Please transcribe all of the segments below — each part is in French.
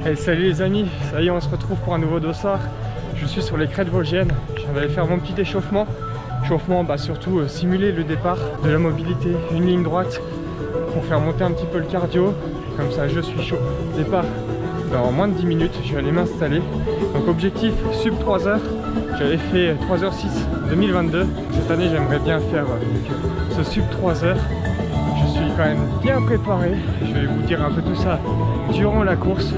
Hey, salut les amis, ça y est, on se retrouve pour un nouveau dossard. Je suis sur les crêtes vosgiennes, je viens d'aller faire mon petit échauffement. Échauffement, surtout simuler le départ, de la mobilité, une ligne droite pour faire monter un petit peu le cardio. Comme ça je suis chaud. Départ dans moins de 10 minutes, je vais aller m'installer. Donc objectif sub 3 heures, j'avais fait 3h06 2022. Cette année j'aimerais bien faire ce sub 3 heures. Je suis quand même bien préparé, je vais vous dire un peu tout ça durant la course.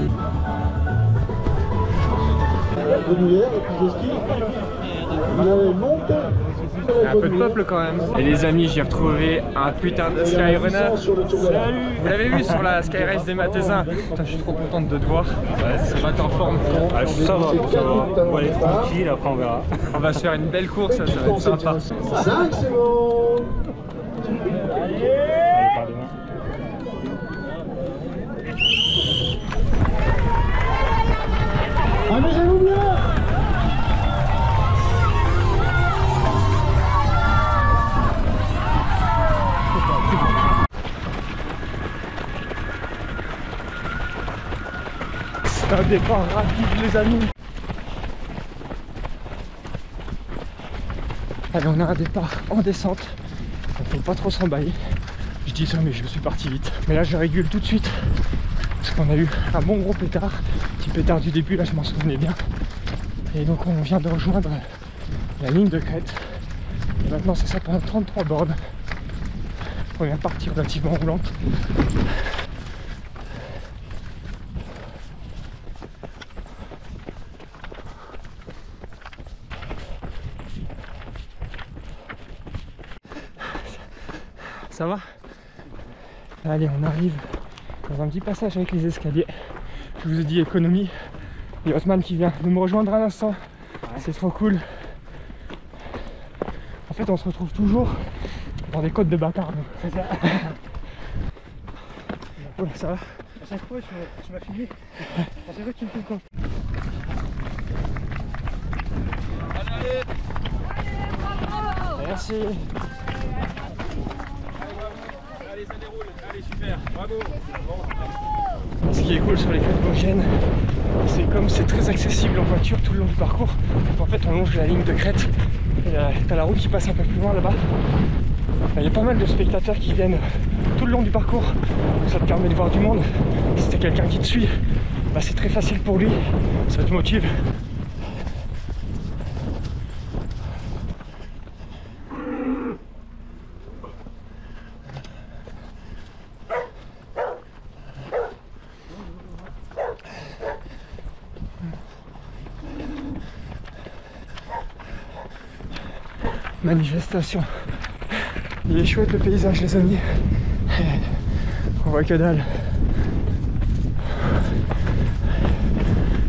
Il y a un peu de peuple quand même. Et les amis, j'ai retrouvé un putain de Skyrunner. Salut. Vous l'avez vu sur la Sky Race des Mathésins. Putain, je suis trop contente de te voir. Ouais, ça va, t'es en forme. Ah, ça va. On va aller tranquille, après on verra. On va se faire une belle course, ça va être sympa. 5 secondes. Allez, pardon. Amusez-vous bien. C'est un départ rapide les amis. Allez, on a un départ en descente. Il faut pas trop s'emballer. Je dis ça mais je suis parti vite. Mais là je régule tout de suite. Parce qu'on a eu un bon gros pétard. Petit pétard du début, là je m'en souvenais bien. Et donc on vient de rejoindre la ligne de crête. Et maintenant c'est ça pendant 33 bornes. Première partie relativement roulante. Ça va? Allez, on arrive dans un petit passage avec les escaliers. Je vous ai dit économie. Il y a Hotman qui vient de me rejoindre à l'instant. C'est trop cool. En fait, on se retrouve toujours dans des côtes de bâtards. C'est ça. Ouais, ça va? À chaque fois, tu m'as filmé. À chaque fois, tu me filmes quand? Allez. Merci. Allez, ça déroule. Allez, super. Bravo. Ce qui est cool sur les crêtes vosgiennes, c'est comme c'est très accessible en voiture tout le long du parcours. En fait, on longe la ligne de crête et t'as la route qui passe un peu plus loin là-bas. Il y a pas mal de spectateurs qui viennent tout le long du parcours. Ça te permet de voir du monde. Si t'as quelqu'un qui te suit, c'est très facile pour lui. Ça te motive. Manifestation. Il est chouette le paysage les amis. On voit que dalle.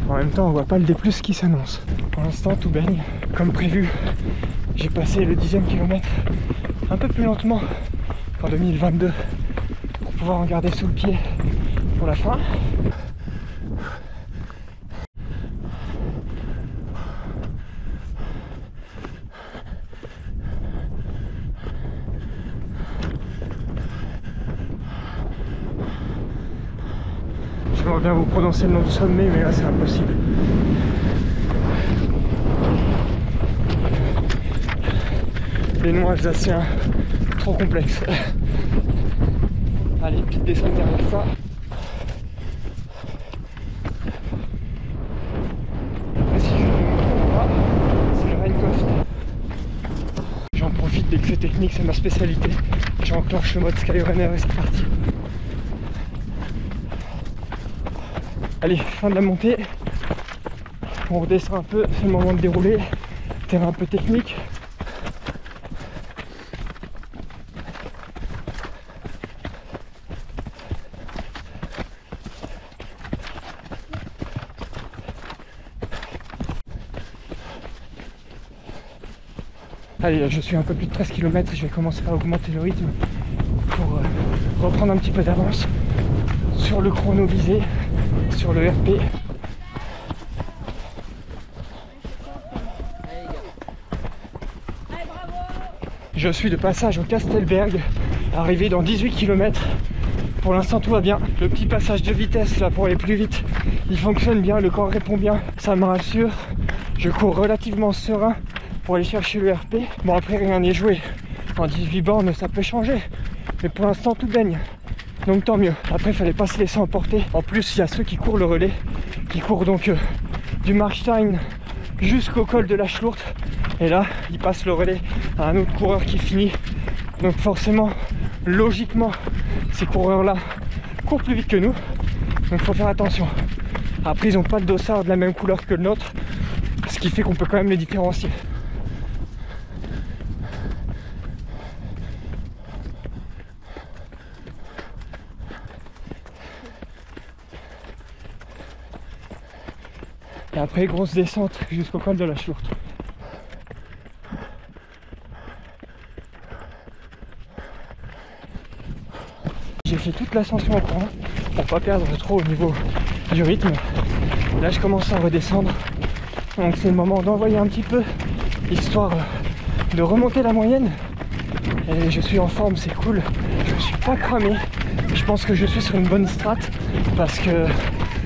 En même temps on voit pas le D+ qui s'annonce. Pour l'instant tout baigne comme prévu. J'ai passé le 10e kilomètre un peu plus lentement qu'en 2022 pour pouvoir en garder sous le pied pour la fin. J'aimerais bien vous prononcer le nom du sommet, mais là c'est impossible. Les noms alsaciens, trop complexes. Allez, petite descente derrière ça. Et si je ne me trompe pas, c'est le Rheinkost. J'en profite dès que c'est technique, c'est ma spécialité. J'enclenche le mode Skyrunner et c'est parti. Allez, fin de la montée, on redescend un peu, c'est le moment de dérouler, terrain un peu technique. Allez, je suis un peu plus de 13 km, je vais commencer à augmenter le rythme pour reprendre un petit peu d'avance sur le chrono visé, sur le RP. Je suis de passage au Kastelberg, arrivé dans 18 km Pour l'instant tout va bien. Le petit passage de vitesse là pour aller plus vite, il fonctionne bien, le corps répond bien, ça me rassure. Je cours relativement serein pour aller chercher le RP. Bon après rien n'est joué. En 18 bornes ça peut changer. Mais pour l'instant tout baigne. Donc tant mieux. Après il fallait pas se laisser emporter. En plus il y a ceux qui courent le relais, qui courent donc du Markstein jusqu'au col de la Schlourte. Et là ils passent le relais à un autre coureur qui finit. Donc forcément, logiquement, ces coureurs là courent plus vite que nous. Donc il faut faire attention. Après ils n'ont pas de dossard de la même couleur que le nôtre, ce qui fait qu'on peut quand même les différencier. Et après grosse descente jusqu'au col de la Schlourte. J'ai fait toute l'ascension en courant pour pas perdre trop au niveau du rythme. Là je commence à redescendre, donc c'est le moment d'envoyer un petit peu, histoire de remonter la moyenne. Et je suis en forme, c'est cool, je suis pas cramé. Je pense que je suis sur une bonne strate parce que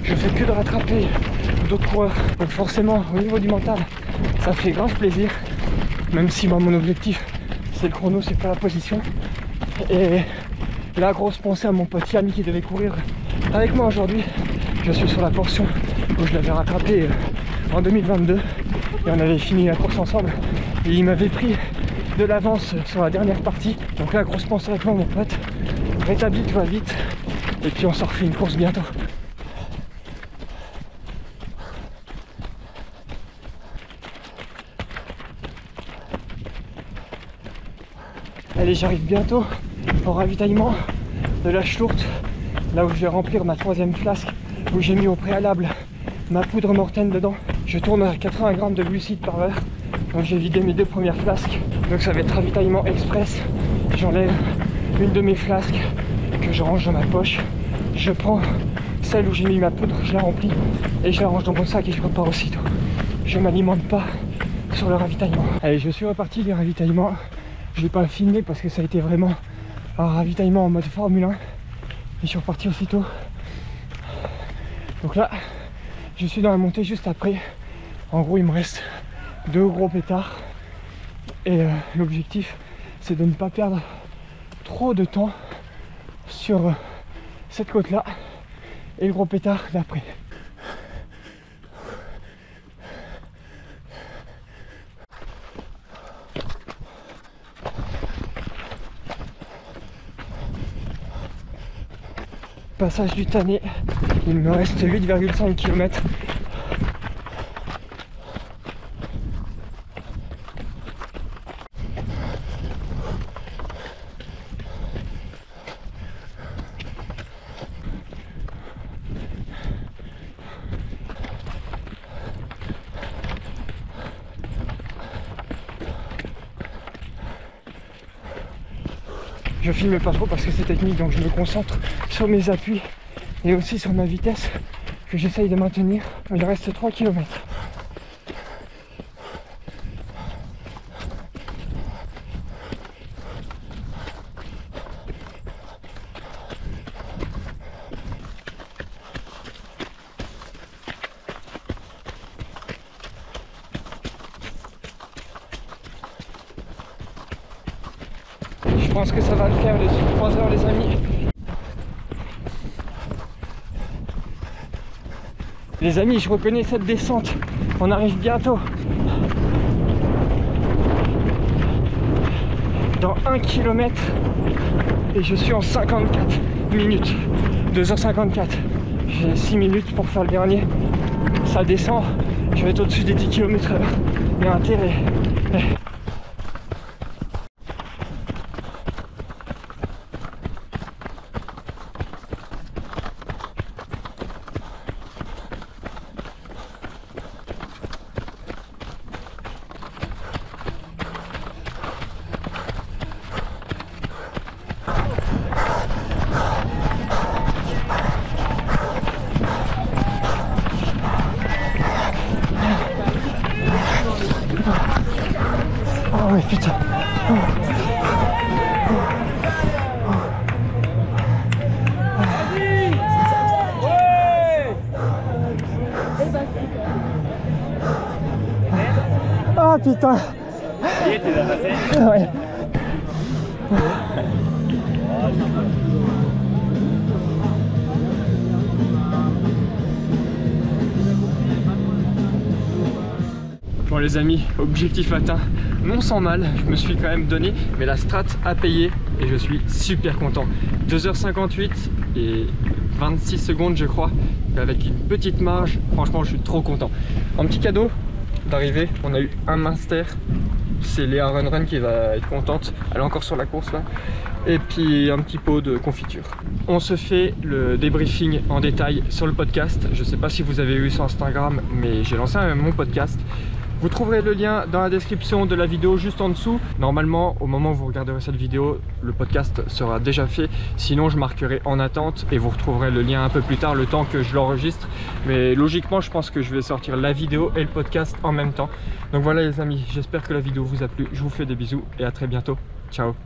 je fais que de rattraper d'autres coureurs. Donc forcément au niveau du mental ça fait grave plaisir, même si moi mon objectif c'est le chrono, c'est pas la position. Et la grosse pensée à mon petit ami qui devait courir avec moi aujourd'hui. Je suis sur la portion où je l'avais rattrapé en 2022 et on avait fini la course ensemble et il m'avait pris de l'avance sur la dernière partie. Donc là grosse pensée avec moi mon pote, rétablis-toi vite et puis on se refait une course bientôt. Allez, j'arrive bientôt au ravitaillement de la Schlourte, là où je vais remplir ma 3e flasque, où j'ai mis au préalable ma poudre mortaine dedans. Je tourne à 80 grammes de glucides par heure, donc j'ai vidé mes 2 premières flasques, donc ça va être ravitaillement express. J'enlève une de mes flasques que je range dans ma poche, je prends celle où j'ai mis ma poudre, je la remplis et je la range dans mon sac et je repars aussitôt. Je m'alimente pas sur le ravitaillement. Allez, je suis reparti du ravitaillement. Je vais pas filmer parce que ça a été vraiment un ravitaillement en mode Formule 1 et je suis reparti aussitôt. Donc là je suis dans la montée juste après. En gros il me reste 2 gros pétards et l'objectif c'est de ne pas perdre trop de temps sur cette côte là et le gros pétard d'après. Passage du Tanné, il me reste 8,5 km. Je filme pas trop parce que c'est technique, donc je me concentre sur mes appuis et aussi sur ma vitesse que j'essaye de maintenir. Il reste 3 km. Je pense que ça va le faire dessus 3 heures les amis. Les amis, je reconnais cette descente. On arrive bientôt. Dans 1 km et je suis en 54 minutes. 2h54. J'ai 6 minutes pour faire le dernier. Ça descend. Je vais être au-dessus des 10 km/h. Il y a intérêt. Oh mais putain. putain. Et tu l'as passé. Ouais. Bon les amis, objectif atteint, non sans mal, je me suis quand même donné, mais la strat a payé et je suis super content. 2h58 et 26 secondes je crois, avec une petite marge, franchement je suis trop content. En petit cadeau d'arrivée, on a eu un Master, c'est Léa Run qui va être contente, elle est encore sur la course là, et puis un petit pot de confiture. On se fait le débriefing en détail sur le podcast, je sais pas si vous avez vu sur Instagram, mais j'ai lancé mon podcast. Vous trouverez le lien dans la description de la vidéo juste en dessous. Normalement, au moment où vous regarderez cette vidéo, le podcast sera déjà fait. Sinon, je marquerai en attente et vous retrouverez le lien un peu plus tard, le temps que je l'enregistre. Mais logiquement, je pense que je vais sortir la vidéo et le podcast en même temps. Donc voilà les amis, j'espère que la vidéo vous a plu. Je vous fais des bisous et à très bientôt. Ciao.